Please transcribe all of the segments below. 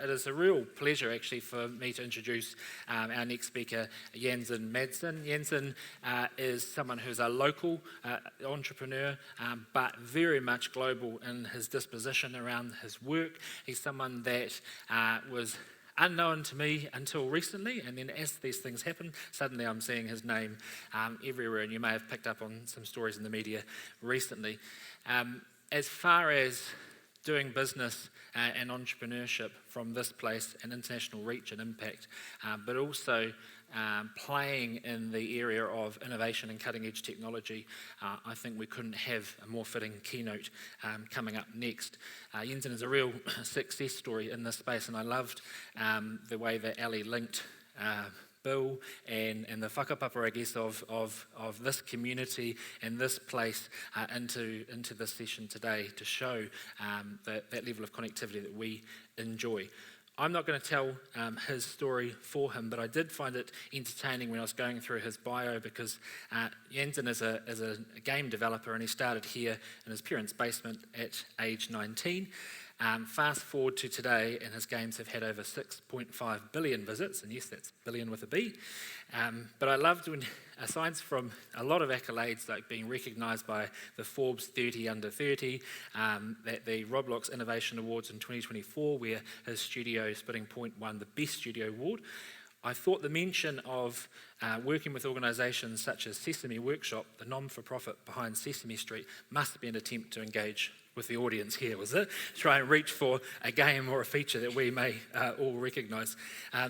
it is a real pleasure actually for me to introduce our next speaker, Janzen Madsen. Janzen is someone who's a local entrepreneur, but very much global in his disposition around his work. He's someone that was unknown to me until recently, and then as these things happen, suddenly I'm seeing his name everywhere, and you may have picked up on some stories in the media recently. As far as doing business and entrepreneurship from this place and international reach and impact, but also playing in the area of innovation and cutting-edge technology, I think we couldn't have a more fitting keynote coming up next. Janzen is a real success story in this space, and I loved the way that Ali linked Bill and the whakapapa, I guess, of this community and this place into this session today to show that level of connectivity that we enjoy. I'm not going to tell his story for him, but I did find it entertaining when I was going through his bio, because Janzen is a game developer, and he started here in his parents' basement at age 19. Fast forward to today, and his games have had over 6.5 billion visits, and yes, that's billion with a B. But I loved when, aside from a lot of accolades, like being recognised by the Forbes 30 Under 30, at the Roblox Innovation Awards in 2024, where his studio, Splitting Point, won the Best Studio Award. I thought the mention of working with organisations such as Sesame Workshop, the non-for-profit behind Sesame Street, must be an attempt to engage with the audience here, was it? Try and reach for a game or a feature that we may all recognise.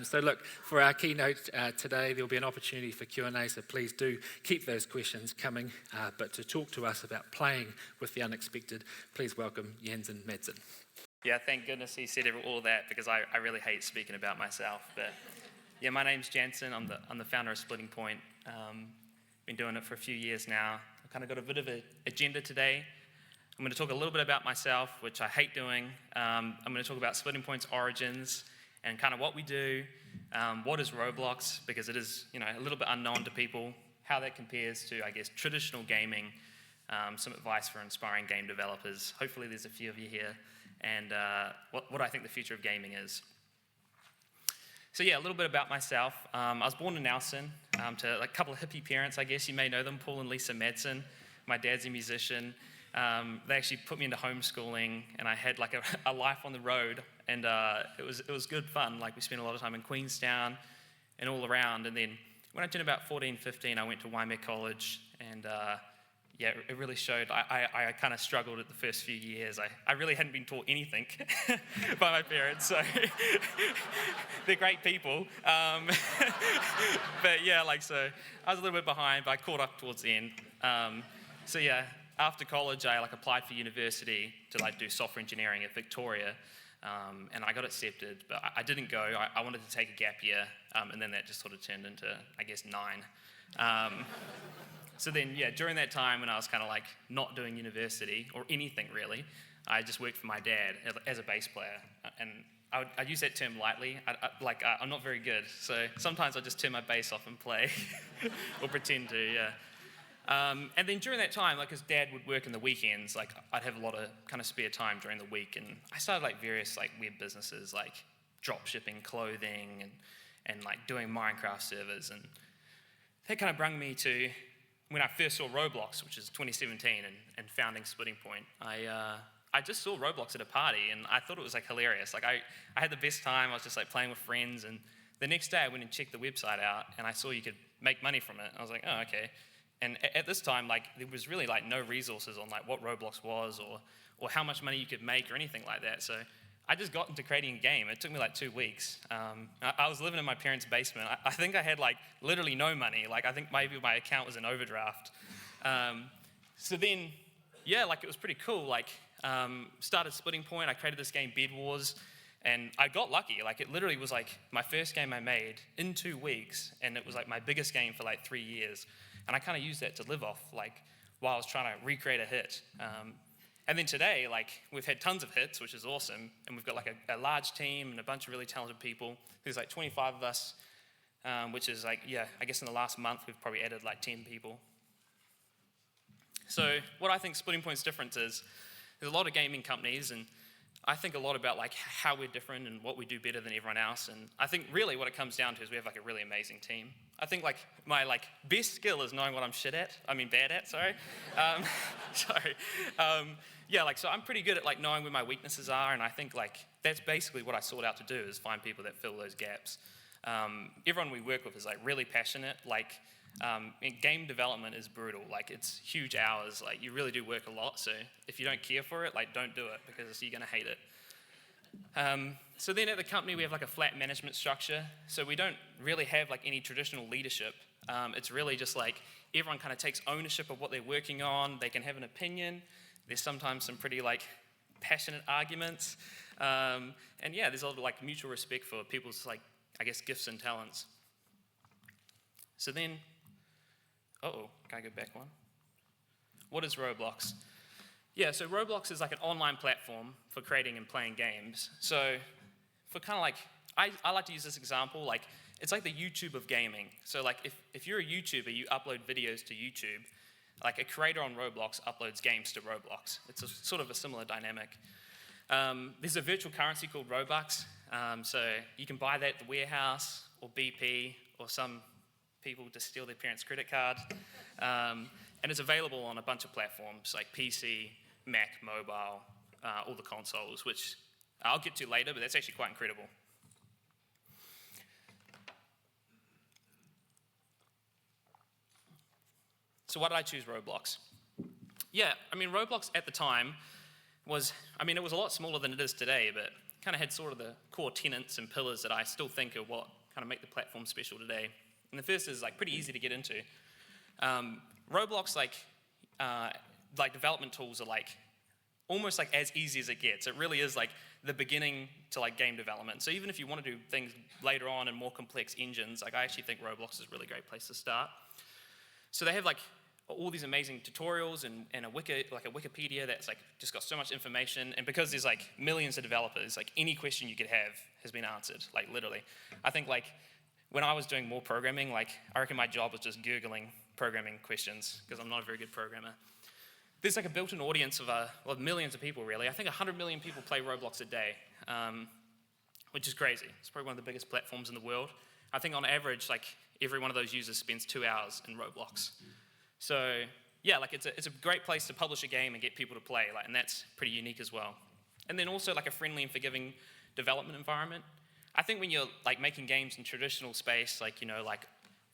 So look, for our keynote today, there'll be an opportunity for Q&A, so please do keep those questions coming. But to talk to us about playing with the unexpected, please welcome Janzen Madsen. Yeah, thank goodness he said all that, because I really hate speaking about myself. But yeah, my name's Janzen. I'm the founder of Splitting Point. Been doing it for a few years now. I've kind of got a bit of an agenda today. I'm going to talk a little bit about myself, which I hate doing. I'm going to talk about Splitting Point's origins and kind of what we do, what is Roblox, because it is, a little bit unknown to people, how that compares to, I guess, traditional gaming, some advice for inspiring game developers. Hopefully there's a few of you here, and what I think the future of gaming is. So yeah, a little bit about myself. I was born in Nelson to a couple of hippie parents, I guess you may know them, Paul and Lisa Madsen. My dad's a musician. They actually put me into homeschooling, and I had like a life on the road, and it was good fun. Like, we spent a lot of time in Queenstown and all around. And then when I turned about 14, 15, I went to Waimea College, and yeah, it really showed. I kind of struggled at the first few years. I really hadn't been taught anything by my parents, so they're great people. But yeah, so I was a little bit behind, but I caught up towards the end. So yeah. After college, I applied for university to do software engineering at Victoria, and I got accepted, but I didn't go. I wanted to take a gap year, and then that just sort of turned into, I guess, 9. So then, yeah, during that time when I was kind of not doing university or anything really, I just worked for my dad as a bass player, and I use that term lightly. I'm not very good, so sometimes I just turn my bass off and play, or pretend to, yeah. And then during that time, his dad would work in the weekends, I'd have a lot of kind of spare time during the week, and I started various weird businesses, drop shipping clothing and doing Minecraft servers, and that kind of brought me to when I first saw Roblox, which is 2017, and founding Splitting Point. I just saw Roblox at a party, and I thought it was hilarious. I had the best time. I was just playing with friends, and the next day I went and checked the website out, and I saw you could make money from it. I was like, oh, okay. And at this time, there was really no resources on what Roblox was or how much money you could make or anything like that. So I just got into creating a game. It took me 2 weeks. I was living in my parents' basement. I think I had literally no money. I think maybe my account was in overdraft. So then, yeah, it was pretty cool. Started Splitting Point. I created this game, Bed Wars, and I got lucky. It literally was my first game I made in 2 weeks, and it was my biggest game for 3 years. And I kind of used that to live off, while I was trying to recreate a hit. And then today, we've had tons of hits, which is awesome. And we've got a large team and a bunch of really talented people. There's 25 of us, which is yeah, I guess in the last month, we've probably added 10 people. So what I think Splitting Point's difference is, there's a lot of gaming companies, and I think a lot about like how we're different and what we do better than everyone else. And I think really what it comes down to is we have like a really amazing team. I think like my like best skill is knowing what I'm bad at, sorry. Sorry. Yeah, like so I'm pretty good at like knowing where my weaknesses are, and I think like that's basically what I sought out to do, is find people that fill those gaps. Everyone we work with is like really passionate. Like game development is brutal. Like it's huge hours. Like you really do work a lot. So if you don't care for it, like don't do it, because you're gonna hate it. So then at the company we have like a flat management structure. So we don't really have like any traditional leadership. It's really just like everyone kind of takes ownership of what they're working on. They can have an opinion. There's sometimes some pretty like passionate arguments. And yeah, there's a lot of like mutual respect for people's like, I guess, gifts and talents. So then, can I go back one? What is Roblox? Yeah, so Roblox is like an online platform for creating and playing games. So for kind of like, I like to use this example, like it's like the YouTube of gaming. So like if you're a YouTuber, you upload videos to YouTube, like a creator on Roblox uploads games to Roblox. It's a sort of a similar dynamic. There's a virtual currency called Robux. So you can buy that at the warehouse or BP, or some people just steal their parents' credit card. And it's available on a bunch of platforms like PC, Mac, mobile, all the consoles, which I'll get to later, but that's actually quite incredible. So why did I choose Roblox? Yeah, I mean, Roblox at the time was, it was a lot smaller than it is today, but kind of had sort of the core tenets and pillars that I still think are what kind of make the platform special today. And the first is like pretty easy to get into. Roblox, like development tools are like almost like as easy as it gets. It really is like the beginning to like game development. So even if you want to do things later on in more complex engines, like I actually think Roblox is a really great place to start. So they have like all these amazing tutorials and a Wikipedia that's like just got so much information. And because there's like millions of developers, like any question you could have has been answered, like literally. I think like when I was doing more programming, like I reckon my job was just Googling programming questions, because I'm not a very good programmer. There's like a built-in audience of millions of people, really. I think 100 million people play Roblox a day, which is crazy. It's probably one of the biggest platforms in the world. I think on average, like every one of those users spends 2 hours in Roblox. So yeah, like it's a great place to publish a game and get people to play, like, and that's pretty unique as well. And then also like a friendly and forgiving development environment. I think when you're like making games in traditional space, like, you know, like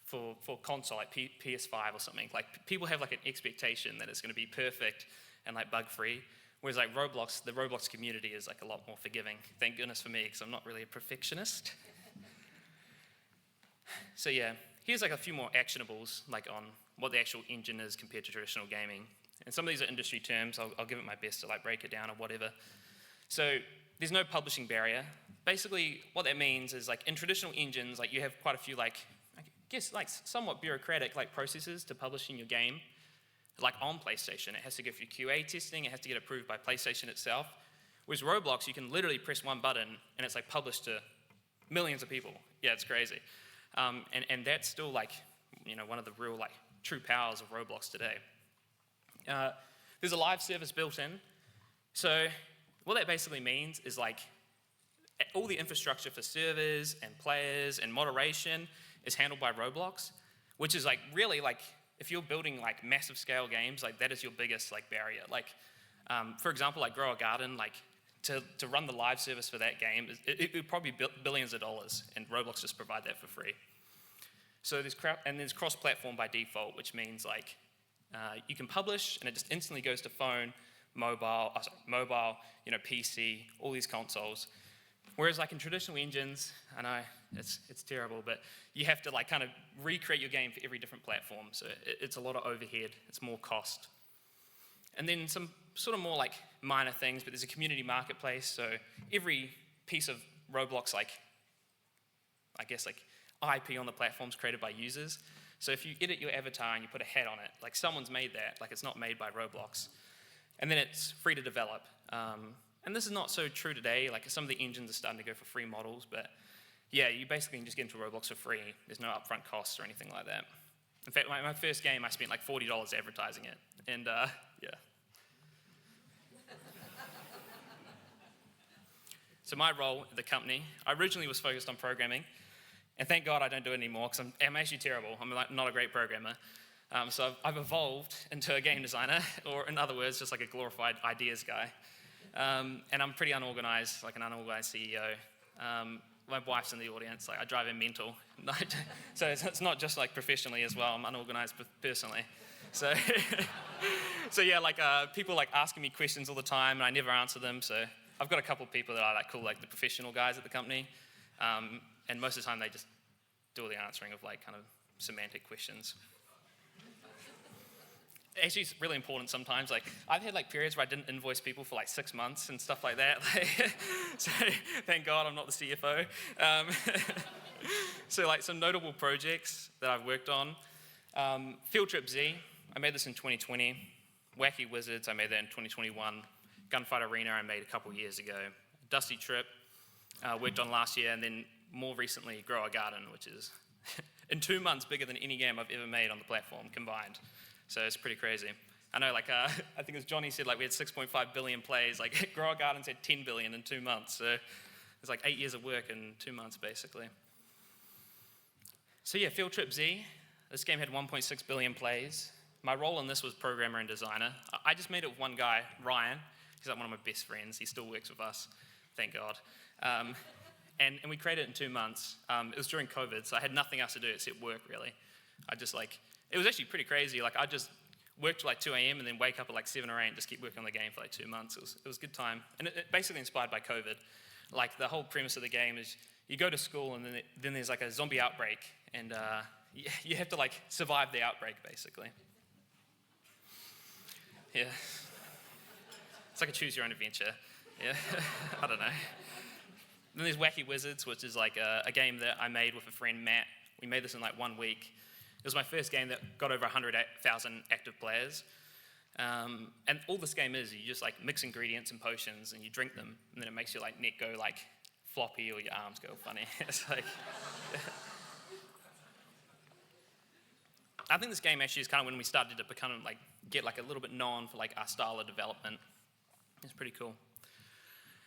for console, like PS5 or something, like people have like an expectation that it's going to be perfect and like bug-free. Whereas like Roblox, the Roblox community is like a lot more forgiving. Thank goodness for me, because I'm not really a perfectionist. So yeah, here's like a few more actionables, like on what the actual engine is compared to traditional gaming. And some of these are industry terms. I'll give it my best to like break it down or whatever. So there's no publishing barrier. Basically, what that means is like in traditional engines, like you have quite a few like, I guess like somewhat bureaucratic like processes to publishing your game. Like on PlayStation, it has to go through QA testing, it has to get approved by PlayStation itself. Whereas Roblox, you can literally press one button and it's like published to millions of people. Yeah, it's crazy. And that's still like, you know, one of the real like true powers of Roblox today. There's a live service built in. So what that basically means is like all the infrastructure for servers and players and moderation is handled by Roblox, which is like really like, if you're building like massive scale games, like that is your biggest like barrier. Like, for example, like Grow a Garden, like to run the live service for that game, it would probably be billions of dollars, and Roblox just provide that for free. So there's cross-platform by default, which means like you can publish and it just instantly goes to phone, mobile, you know, PC, all these consoles. Whereas like in traditional engines, I know it's terrible, but you have to like kind of recreate your game for every different platform. So it's a lot of overhead, it's more cost. And then some sort of more like minor things, but there's a community marketplace. So every piece of Roblox, like, I guess like IP on the platform's created by users. So if you edit your avatar and you put a hat on it, like someone's made that, like it's not made by Roblox. And then it's free to develop. And this is not so true today, like some of the engines are starting to go for free models, but yeah, you basically can just get into Roblox for free. There's no upfront costs or anything like that. In fact, my first game, I spent like $40 advertising it, and yeah. So my role at the company, I originally was focused on programming, and thank God I don't do it anymore because I'm actually terrible. I'm not a great programmer. So I've evolved into a game designer, or in other words, just like a glorified ideas guy. And I'm pretty unorganized, like an unorganized CEO. My wife's in the audience, like I drive her mental. So it's not just like professionally as well, I'm unorganized personally. So, so yeah, like people like asking me questions all the time and I never answer them. So I've got a couple of people that I like call like the professional guys at the company. And most of the time they just do all the answering of like kind of semantic questions. Actually, it's really important sometimes. Like, I've had like periods where I didn't invoice people for like 6 months and stuff like that. So thank God I'm not the CFO. So like some notable projects that I've worked on. Field Trip Z, I made this in 2020. Wacky Wizards, I made that in 2021. Gunfight Arena, I made a couple years ago. Dusty Trip, worked on last year, and then more recently, Grow a Garden, which is in 2 months bigger than any game I've ever made on the platform combined. So it's pretty crazy. I know, like, I think it was Johnny said, like, we had 6.5 billion plays. Like, Grow a Garden's had 10 billion in 2 months. So it's like 8 years of work in 2 months, basically. So yeah, Field Trip Z. This game had 1.6 billion plays. My role in this was programmer and designer. I just made it with one guy, Ryan. He's like one of my best friends. He still works with us, thank God. And we created it in 2 months. It was during COVID, so I had nothing else to do except work, really. It was actually pretty crazy. Like, I just worked till like 2 a.m. and then wake up at like 7 or 8 and just keep working on the game for like 2 months. It was a good time. And it basically inspired by COVID. Like, the whole premise of the game is you go to school and then there's like a zombie outbreak and you have to like survive the outbreak, basically. Yeah. It's like a choose your own adventure. Yeah, I don't know. Then there's Wacky Wizards, which is like a game that I made with a friend, Matt. We made this in like 1 week. It was my first game that got over 100,000 active players. And all this game is, you just like mix ingredients and potions and you drink them, and then it makes your like neck go like floppy or your arms go funny. It's like, I think this game actually is kind of when we started to become like get like a little bit known for like our style of development. It's pretty cool.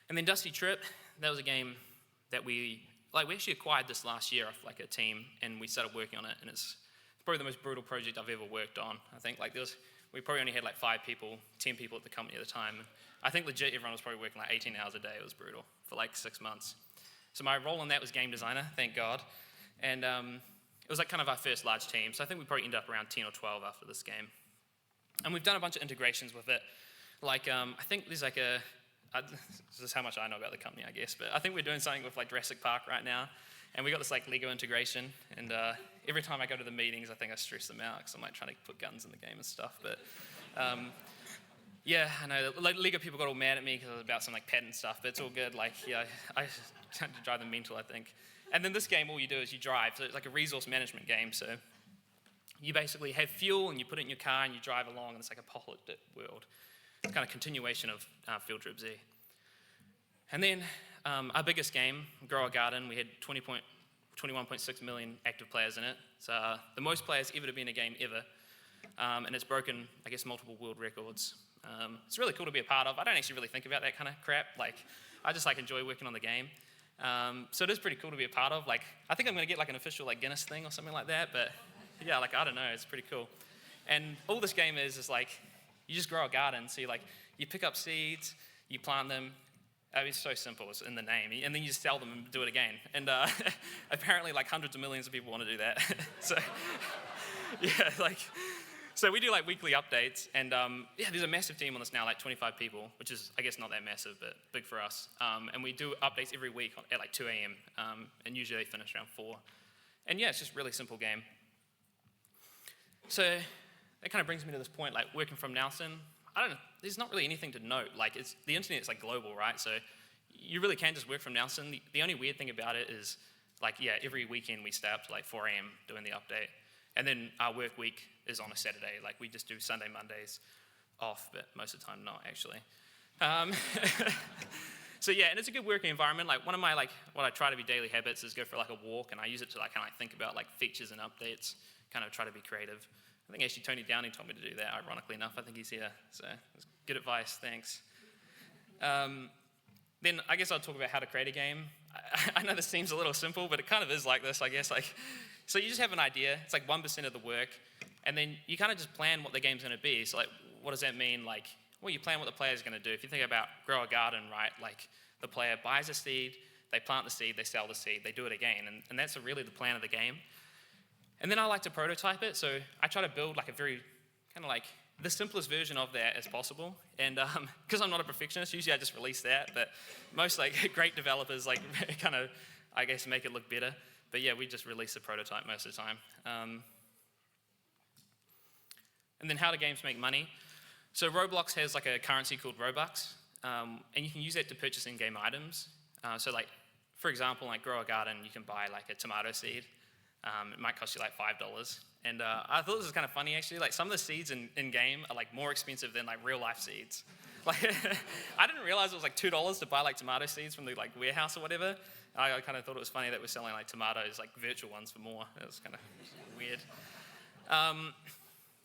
And then Dusty Trip, that was a game that we actually acquired this last year off like a team, and we started working on it, and it's probably the most brutal project I've ever worked on. I think like we probably only had like 5 people, 10 people at the company at the time. And I think legit everyone was probably working like 18 hours a day. It was brutal for like 6 months. So my role in that was game designer, thank God. And it was like kind of our first large team. So I think we probably ended up around 10 or 12 after this game. And we've done a bunch of integrations with it. Like, I think there's like this is how much I know about the company, I guess, but I think we're doing something with like Jurassic Park right now. And we got this like Lego integration, and every time I go to the meetings, I think I stress them out because I'm like trying to put guns in the game and stuff. But yeah, I know like Lego people got all mad at me because it was about some like patent stuff, but it's all good. Like, yeah, I tend to drive them mental, I think. And then this game, all you do is you drive. So it's like a resource management game. So you basically have fuel and you put it in your car and you drive along, and it's like a apocalyptic world. It's kind of continuation of Field Trip Z. And then our biggest game, Grow a Garden, we had 21.6 million active players in it. It's the most players ever to be in a game ever. And it's broken, I guess, multiple world records. It's really cool to be a part of. I don't actually really think about that kind of crap. Like, I just like enjoy working on the game. So it is pretty cool to be a part of. Like, I think I'm going to get like an official like Guinness thing or something like that. But yeah, like, I don't know. It's pretty cool. And all this game is like, you just grow a garden. So you pick up seeds, you plant them. I mean, it's so simple, it's in the name. And then you just sell them and do it again. And apparently like hundreds of millions of people want to do that. So yeah, like, so we do like weekly updates. And yeah, there's a massive team on this now, like 25 people, which is, I guess, not that massive, but big for us. And we do updates every week at like 2 a.m. And usually they finish around 4. And yeah, it's just a really simple game. So that kind of brings me to this point, like working from Nelson. I don't know, there's not really anything to note. Like, the internet's like global, right? So you really can just work from Nelson. The only weird thing about it is, like, yeah, every weekend we stay up to like 4 a.m. doing the update. And then our work week is on a Saturday. Like, we just do Sunday, Mondays off, but most of the time not, actually. So yeah, and it's a good working environment. Like, one of my, like, what I try to be daily habits is go for like a walk, and I use it to like kind of think about like features and updates, kind of try to be creative. I think actually Tony Downey told me to do that, ironically enough. I think he's here, so it's good advice, thanks. Then I guess I'll talk about how to create a game. I know this seems a little simple, but it kind of is like this, I guess. So you just have an idea. It's like 1% of the work. And then you kind of just plan what the game's going to be. So what does that mean? Well, you plan what the player's going to do. If you think about grow a garden, right? The player buys a seed, they plant the seed, they sell the seed, they do it again. And that's really the plan of the game. And then I like to prototype it. So I try to build a very kind of the simplest version of that as possible. And because I'm not a perfectionist, usually I just release that. But most great developers kind of, I guess, make it look better. But yeah, we just release the prototype most of the time. And then how do games make money? So Roblox has a currency called Robux. And you can use that to purchase in-game items. So for example, grow a garden, you can buy a tomato seed. It might cost you $5. And I thought this was kind of funny, actually. Some of the seeds in-game are more expensive than real-life seeds. I didn't realize it was $2 to buy tomato seeds from the warehouse or whatever. I kind of thought it was funny that we're selling tomatoes, virtual ones, for more. It was kind of weird.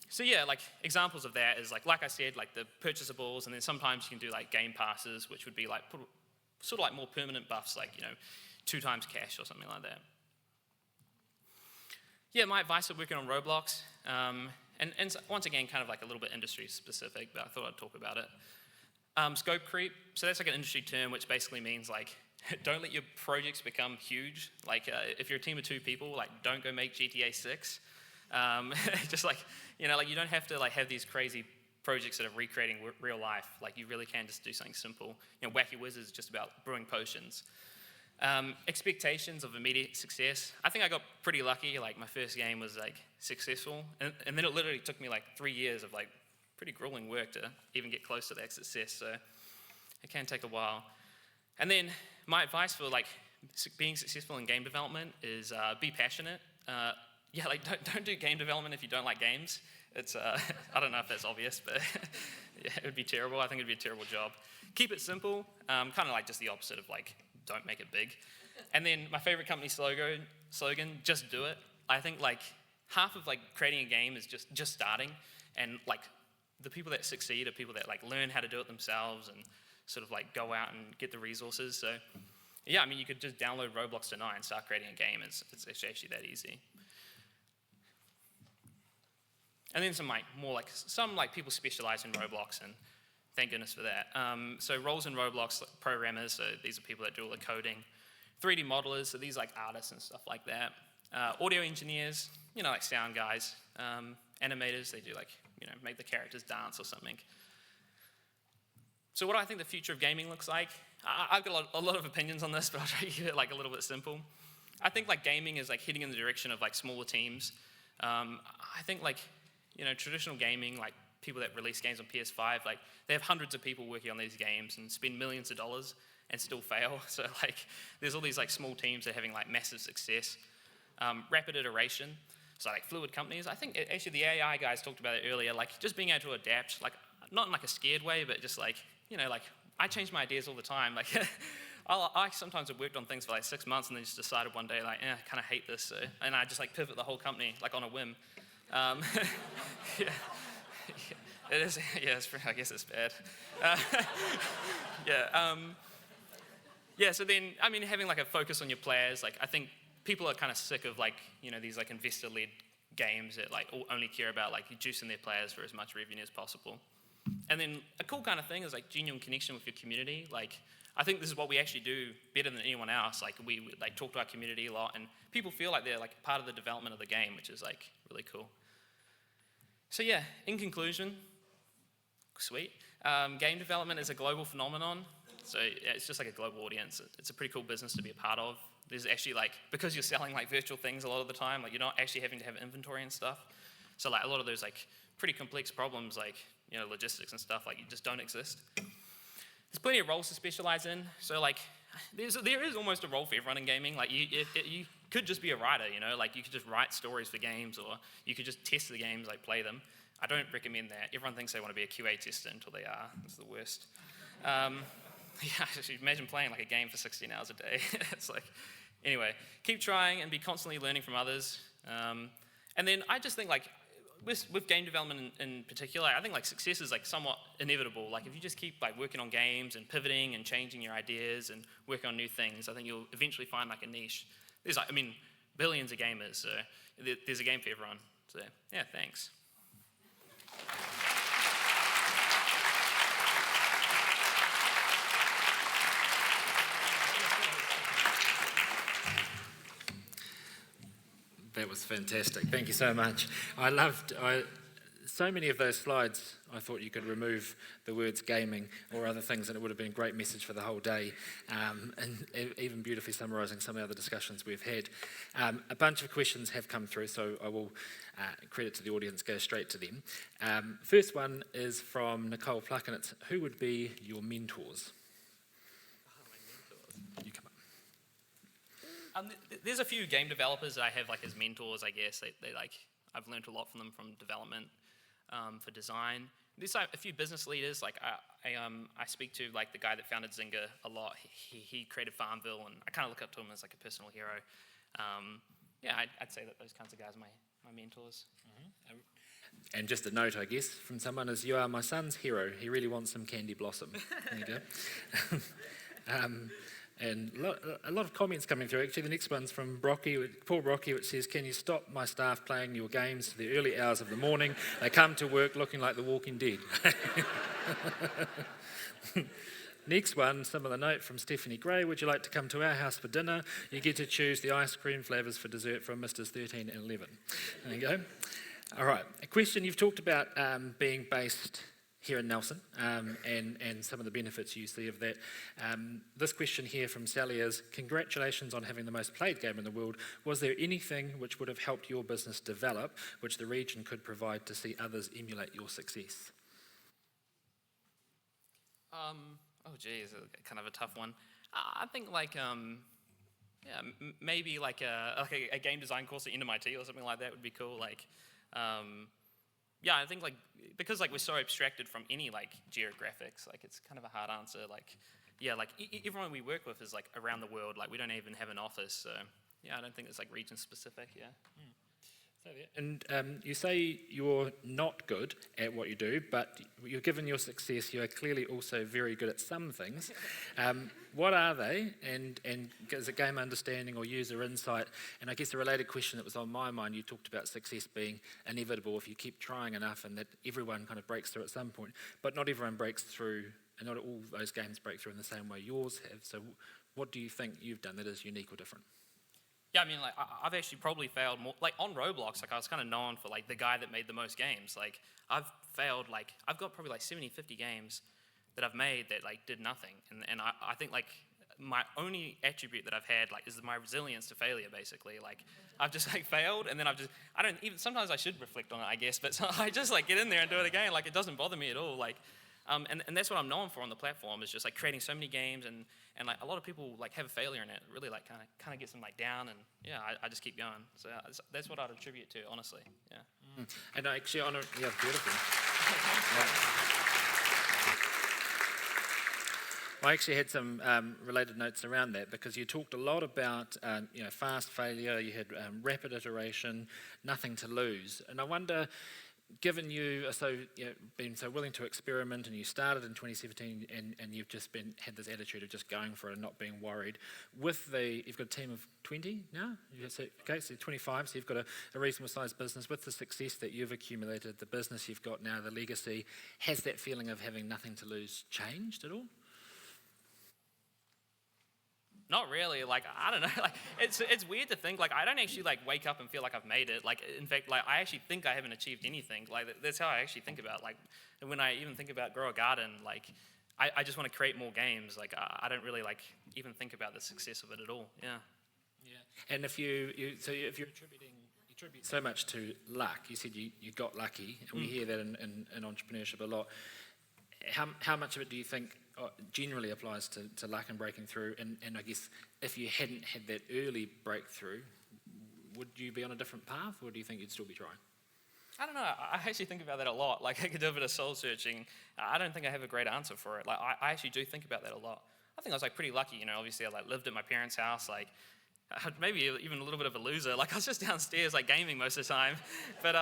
So yeah, examples of that is like I said, the purchasables, and then sometimes you can do game passes, which would be sort of more permanent buffs, 2 times cash or something like that. Yeah, my advice for working on Roblox, and once again, kind of a little bit industry specific, but I thought I'd talk about it. Scope creep, so that's an industry term which basically means don't let your projects become huge. If you're a team of 2 people, don't go make GTA 6. Just you don't have to have these crazy projects that are recreating real life. You really can just do something simple. Wacky Wizards is just about brewing potions. Expectations of immediate success. I think I got pretty lucky. My first game was successful, and then it literally took me 3 years of pretty grueling work to even get close to that success. So it can take a while. And then my advice for being successful in game development is be passionate. Don't do game development if you don't like games. It's I don't know if that's obvious, but yeah, it would be terrible. I think it'd be a terrible job. Keep it simple. Kind of just the opposite of don't make it big. And then my favorite company slogan, just do it. I think half of creating a game is just starting, and the people that succeed are people that learn how to do it themselves and sort of go out and get the resources. So yeah, I mean, you could just download Roblox tonight and start creating a game. It's actually that easy. And then some people specialize in Roblox, and thank goodness for that. So roles in Roblox, programmers, so these are people that do all the coding. 3D modelers, so these artists and stuff like that. Audio engineers, sound guys. Animators, they do make the characters dance or something. So what do I think the future of gaming looks like? I've got a lot of opinions on this, but I'll try to keep it a little bit simple. I think gaming is heading in the direction of smaller teams. I think traditional gaming, people that release games on PS5, they have hundreds of people working on these games and spend millions of dollars and still fail. So there's all these small teams that are having massive success. Rapid iteration, so fluid companies. I think actually the AI guys talked about it earlier, just being able to adapt, not in a scared way, but just I change my ideas all the time. I sometimes have worked on things for 6 months and then just decided one day I kind of hate this, so, and I just pivot the whole company on a whim. Yeah. It is. Yeah, I guess it's bad. Yeah. Yeah. So then, I mean, having a focus on your players. I think people are kind of sick of these investor-led games that only care about juicing their players for as much revenue as possible. And then a cool kind of thing is genuine connection with your community. I think this is what we actually do better than anyone else. We talk to our community a lot, and people feel they're part of the development of the game, which is really cool. So yeah, in conclusion, sweet. Game development is a global phenomenon. So yeah, it's just a global audience. It's a pretty cool business to be a part of. There's actually because you're selling virtual things a lot of the time, you're not actually having to have inventory and stuff. So a lot of those pretty complex problems logistics and stuff you just don't exist. There's plenty of roles to specialize in. So there is almost a role for everyone in gaming. You could just be a writer, you could just write stories for games, or you could just test the games, play them. I don't recommend that. Everyone thinks they want to be a QA tester until they are. It's the worst. Yeah, imagine playing a game for 16 hours a day. It's anyway, keep trying and be constantly learning from others. And then I just think with game development in particular, I think like success is like somewhat inevitable. Like if you just keep like working on games and pivoting and changing your ideas and working on new things, I think you'll eventually find like a niche. There's like, I mean, billions of gamers, so there's a game for everyone. So yeah, thanks. That was fantastic. Thank you so much. So many of those slides, I thought you could remove the words gaming or other things, and it would have been a great message for the whole day, and even beautifully summarising some of the other discussions we've had. A bunch of questions have come through, so I will, credit to the audience, go straight to them. First one is from Nicole Pluck, and it's, who would be your mentors? You come up. There's a few game developers that I have like as mentors, I guess. They like, I've learned a lot from them, from development, for design. There's like a few business leaders. Like I speak to like the guy that founded Zynga a lot. He created Farmville, and I kind of look up to him as like a personal hero. Yeah, I'd say that those kinds of guys are my mentors. Mm-hmm. And just a note, I guess, from someone is, you are my son's hero. He really wants some candy blossom. There you go. And a lot of comments coming through. Actually, the next one's from Paul Brocky, which says, can you stop my staff playing your games to the early hours of the morning? They come to work looking like the Walking Dead. Next one, similar note from Stephanie Gray. Would you like to come to our house for dinner? You get to choose the ice cream flavours for dessert from Mr. 13 and 11. There you go. All right, a question. You've talked about being based here in Nelson, and some of the benefits you see of that. This question here from Sally is, congratulations on having the most played game in the world. Was there anything which would have helped your business develop, which the region could provide to see others emulate your success? Oh geez, kind of a tough one. I think like, maybe like a game design course at MIT or something like that would be cool. Like, yeah, I think like, because like we're so abstracted from any like geographics, like it's kind of a hard answer. Like, yeah, like everyone we work with is like around the world. Like we don't even have an office, so yeah, I don't think it's like region specific. Yeah. And you say you're not good at what you do, but you're given your success, you are clearly also very good at some things. What are they? And is it game understanding or user insight? And I guess a related question that was on my mind, you talked about success being inevitable if you keep trying enough, and that everyone kind of breaks through at some point. But not everyone breaks through, and not all those games break through in the same way yours have. So what do you think you've done that is unique or different? Yeah, I mean, like, I've actually probably failed more, like, on Roblox, like, I was kind of known for, like, the guy that made the most games. Like, I've failed, like, I've got probably, like, 70, 50 games that I've made that, like, did nothing. And I think, like, my only attribute that I've had, like, is my resilience to failure, basically. Like, I've just, like, failed, and then I don't even, sometimes I should reflect on it, I guess, but so I just, like, get in there and do it again. Like, it doesn't bother me at all. Like, and that's what I'm known for on the platform, is just, like, creating so many games, and like a lot of people like have a failure in it. It really like kind of gets them like down, and yeah, I just keep going. So that's what I'd attribute to, honestly. Yeah. And actually, yeah, beautiful. I actually had some related notes around that, because you talked a lot about fast failure. You had rapid iteration, nothing to lose, and I wonder, given you are been so willing to experiment, and you started in 2017, and you've just had this attitude of just going for it and not being worried. You've got a team of 20 now. Okay, so 25. So you've got a reasonable sized business. With the success that you've accumulated, the business you've got now, the legacy, has that feeling of having nothing to lose changed at all? Not really. Like, I don't know. Like, it's weird to think. Like, I don't actually like wake up and feel like I've made it. Like, in fact, like I actually think I haven't achieved anything. Like, that's how I actually think about. Like, when I even think about grow a garden, like, I just want to create more games. Like, I don't really like even think about the success of it at all. Yeah. Yeah. And if you're attribute so much to luck. You said you got lucky, and we hear that in entrepreneurship a lot. How much of it do you think generally applies to luck and breaking through? And I guess if you hadn't had that early breakthrough, would you be on a different path, or do you think you'd still be trying? I don't know. I actually think about that a lot. Like, I could do a bit of soul searching. I don't think I have a great answer for it. Like, I actually do think about that a lot. I think I was like pretty lucky. Obviously I like lived at my parents' house. Like, maybe even a little bit of a loser. Like I was just downstairs like gaming most of the time, but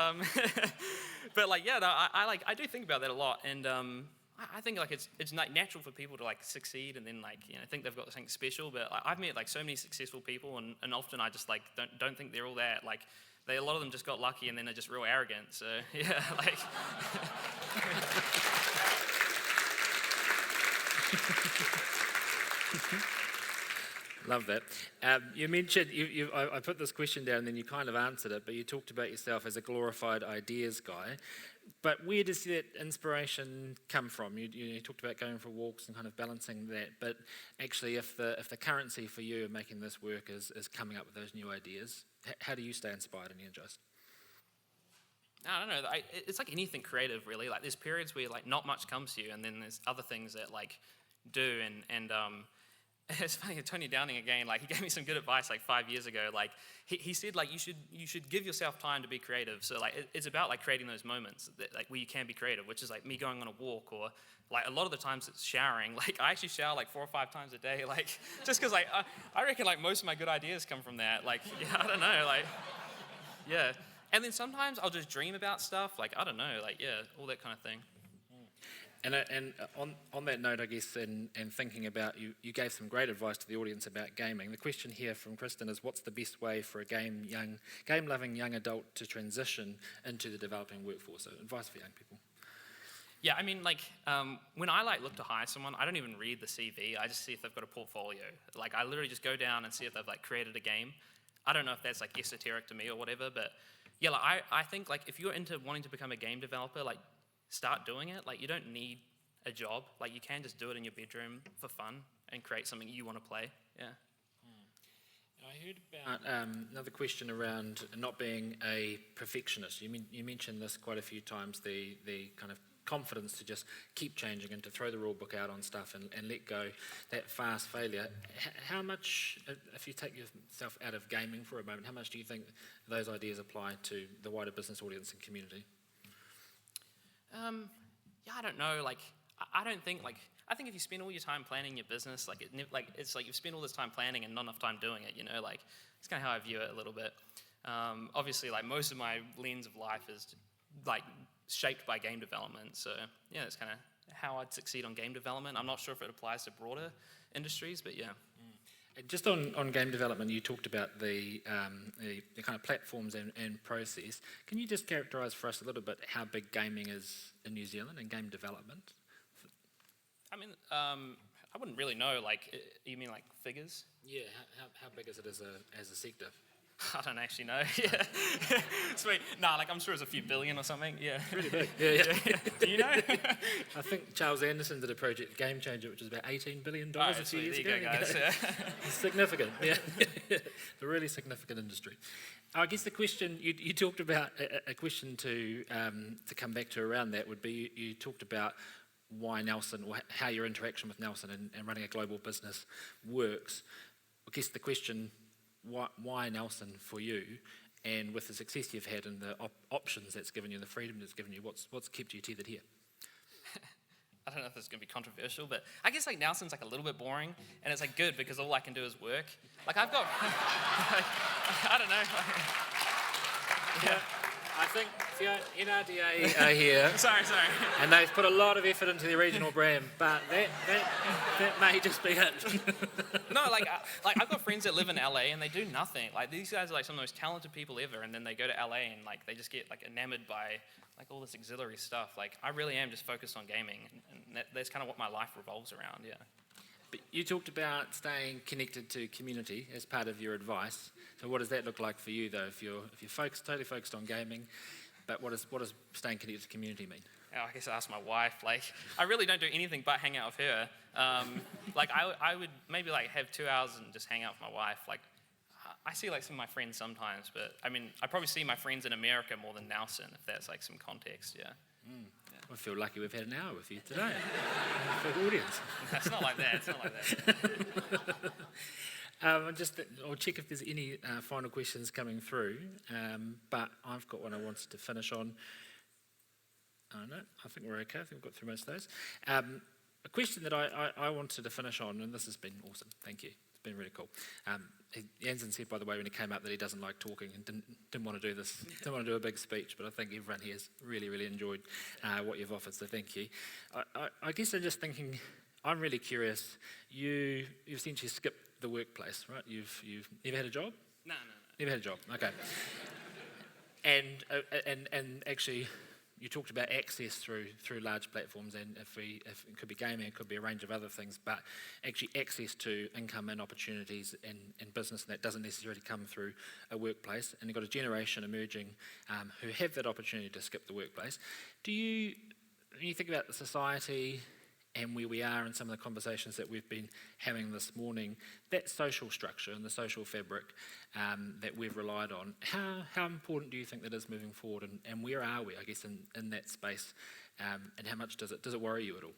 but like yeah, no, I do think about that a lot, and I think like it's natural for people to like succeed and then like think they've got something special. But I've met like so many successful people, and often I just like don't think they're all that. Like a lot of them just got lucky, and then they're just real arrogant. So yeah, like. Love that. You mentioned, I put this question down and then you kind of answered it, but you talked about yourself as a glorified ideas guy. But where does that inspiration come from? You talked about going for walks and kind of balancing that, but actually if the currency for you of making this work is coming up with those new ideas, how do you stay inspired and energized? I don't know. It's like anything creative, really. Like there's periods where like not much comes to you, and then there's other things that like do. And it's funny. Tony Downing again. Like he gave me some good advice like 5 years ago. Like he said like you should give yourself time to be creative. So like it's about like creating those moments that, like where you can be creative, which is like me going on a walk, or like a lot of the times it's showering. Like I actually shower like 4 or 5 times a day. Like just because like I reckon like most of my good ideas come from that. Like yeah, I don't know. Like yeah. And then sometimes I'll just dream about stuff, like, I don't know, like, yeah, all that kind of thing. And on that note, I guess, and thinking about, you gave some great advice to the audience about gaming. The question here from Kristen is, what's the best way for a game-loving young adult to transition into the developing workforce? So advice for young people. Yeah, I mean, like, when I, like, look to hire someone, I don't even read the CV. I just see if they've got a portfolio. Like, I literally just go down and see if they've, like, created a game. I don't know if that's, like, esoteric to me or whatever, but... yeah, like I think like if you're into wanting to become a game developer, like start doing it. Like you don't need a job. Like you can just do it in your bedroom for fun and create something you want to play. Yeah. I heard about another question around not being a perfectionist. You mentioned this quite a few times, the kind of confidence to just keep changing and to throw the rule book out on stuff and let go, that fast failure. How much, if you take yourself out of gaming for a moment, how much do you think those ideas apply to the wider business audience and community? Yeah, I don't know. Like, I don't think like, I think if you spend all your time planning your business, like it's like you've spent all this time planning and not enough time doing it. Like it's kind of how I view it a little bit. Obviously, like most of my lens of life is like shaped by game development. So yeah, that's kind of how I'd succeed on game development. I'm not sure if it applies to broader industries, but yeah. Just on game development, you talked about the kind of platforms and process. Can you just characterise for us a little bit how big gaming is in New Zealand and game development? I mean, I wouldn't really know. Like, you mean like figures? Yeah, how big is it as a sector? I don't actually know. Yeah. Sweet. Nah, like I'm sure it's a few billion or something. Yeah. Really big. Yeah. Do you know? I think Charles Anderson did a project, Game Changer, which was about $18 billion a few years ago. There you go, guys. Yeah. It's significant. Yeah. It's a really significant industry. I guess the question you talked about, a question to come back to around that would be, you talked about why Nelson, or how your interaction with Nelson and running a global business works. I guess the question, why Nelson for you, and with the success you've had and the options that's given you, the freedom that's given you, what's kept you tethered here? I don't know if this is going to be controversial, but I guess like Nelson's like a little bit boring, and it's like good because all I can do is work. Like I've got, I don't know. Yeah. I think NRDA are here. Sorry. And they've put a lot of effort into the regional brand, but that may just be it. No, like I've got friends that live in LA and they do nothing. Like these guys are like some of the most talented people ever, and then they go to LA and like they just get like enamored by like all this auxiliary stuff. Like I really am just focused on gaming, and that's kind of what my life revolves around. Yeah. But you talked about staying connected to community as part of your advice. So what does that look like for you, though? If you're totally focused on gaming, but what does staying connected to community mean? I guess I asked my wife. Like, I really don't do anything but hang out with her. Like, I would maybe like have 2 hours and just hang out with my wife. Like, I see like some of my friends sometimes, but I mean, I probably see my friends in America more than Nelson, if that's like some context. Yeah. I feel lucky we've had an hour with you today. For the audience. It's not like that. I'll check if there's any final questions coming through, but I've got one I wanted to finish on. No, I think we're okay. I think we've got through most of those. A question that I wanted to finish on, and this has been awesome, thank you. It's been really cool. Janzen said, by the way, when he came up that he doesn't like talking and didn't want to do this, didn't want to do a big speech, but I think everyone here has really, really enjoyed what you've offered, so thank you. I guess I'm just thinking, I'm really curious, you essentially skipped the workplace, right? You've never had a job? No. Never had a job, okay. And actually, you talked about access through large platforms, and if it could be gaming, it could be a range of other things, but actually access to income and opportunities and business, and that doesn't necessarily come through a workplace. And you've got a generation emerging who have that opportunity to skip the workplace. When you think about the society and where we are in some of the conversations that we've been having this morning, that social structure and the social fabric that we've relied on, how important do you think that is moving forward, and where are we, I guess, in that space, and how much does it worry you at all?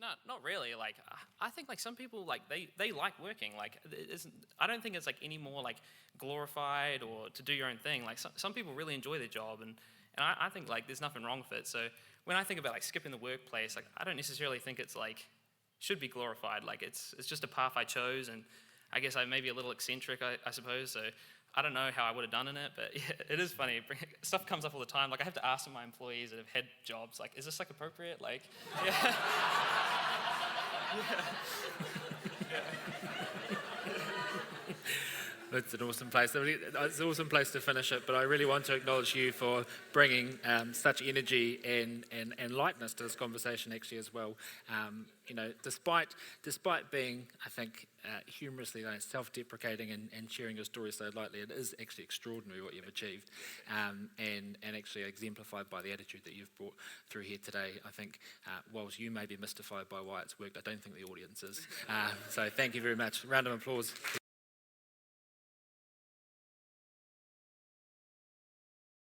No, not really. Like, I think like some people, like they like working. Like, I don't think it's like any more like glorified or to do your own thing. Like some people really enjoy their job, and I think like there's nothing wrong with it. So when I think about like skipping the workplace, like I don't necessarily think it's like should be glorified. Like it's just a path I chose, and I guess I may be a little eccentric, I suppose. So I don't know how I would have done in it, but yeah, it is funny. Stuff comes up all the time. Like I have to ask some of my employees that have had jobs, like, is this like appropriate? Like, yeah. It's an awesome place. It's an awesome place to finish it, but I really want to acknowledge you for bringing such energy and lightness to this conversation actually as well. Despite being, I think, humorously self-deprecating and sharing your story so lightly, it is actually extraordinary what you've achieved, and actually exemplified by the attitude that you've brought through here today. I think whilst you may be mystified by why it's worked, I don't think the audience is. So thank you very much. Round of applause.